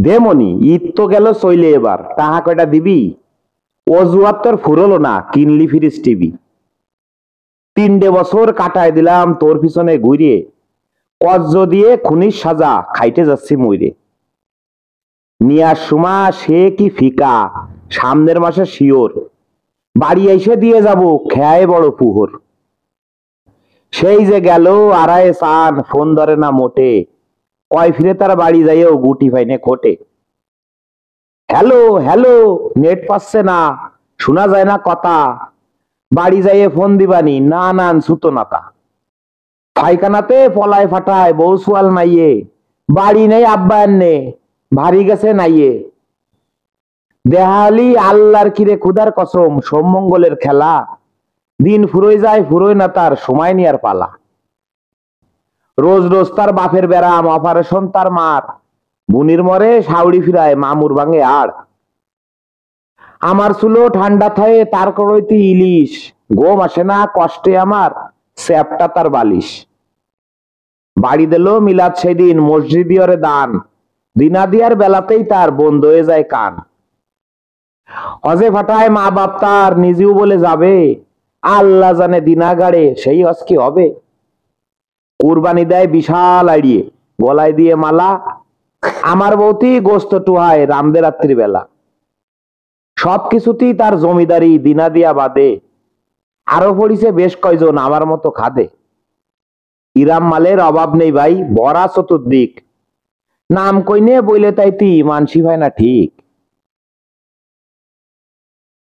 দেমনি ঈদ তো গেল চইলে, এবার টাকা কয়টা দিবি? অজুহাত তোর ফুরলো না, কিনলি ফ্রিজ টিভি। 3টে বছর কাটায় দিলাম তোর পিছনে ঘুরিয়ে, কজ্জ দিয়ে খুনির সাজা খাইতে যাচ্ছি মইরে। নিয়ার সুমা সে কি ফিকা, সামনের মাসে শিওর বাড়ি এসে দিয়ে যাব খেয়ায় বড় পুহর। সেই যে গেল আড়াই চান, ফোন ধরে না মোটে, কয় ফিরে তার বাড়ি যাইও গুটি ফাইনে খোটে। হ্যালো হ্যালো, নেট পাচ্ছে না, শোনা যায় না কথা, বাড়ি যাইয়ে ফোন দিবানি, না না ছুতো নাতা। ফাইখানাতে পলায় ফাটায় বউ সুয়াল নাইয়ে, বাড়ি নেই আব্বা নে, ভারী গেছে নাইয়ে। দেহালি আল্লাহর কিরে খুদার কসম, সোমমঙ্গলের খেলা, দিন ফুরোয় যায় ফুরোয় না তার সময় নিয়ার পালা। রোজ রোজ তার বাপের ব্যারাম, অপারেশন তার মার, বুনির মরে সাউড়ি ফিরায় মামুর ভাঙে আর। আমার চুলো ঠান্ডা থাকে তার করইতে ইলিশ, ঘুম আসে না কষ্টে আমার স্যাপটা তার বালিশ। বাড়ি দিল মিলাদ সেদিন, মসজিদিয়রে দান, দিনা দিয়ার বেলাতেই তার বন্ধ হয়ে যায় কান। হজে ফাটায় মা বাপ তার, নিজেও বলে যাবে, আল্লাহ জানে দিনাগাড়ে সেই হজ কি হবে। কুরবানি দেয় বিশাল আড়িয়ে, গলায় দিয়ে মালা, আমার বউতি গোস্ত টুহায় রামদে রাত্রি বেলা। সবকিছুতেই তার জমিদারি দিনা দিয়া বাদে, আরো পড়িছে বেশ কয়জন আমার মতো খাদে। ইরাম মালের অভাব নেই ভাই, বড়া চতুর্দিক, নাম কইনে বইলে তাইতি মানসি হয় না ঠিক।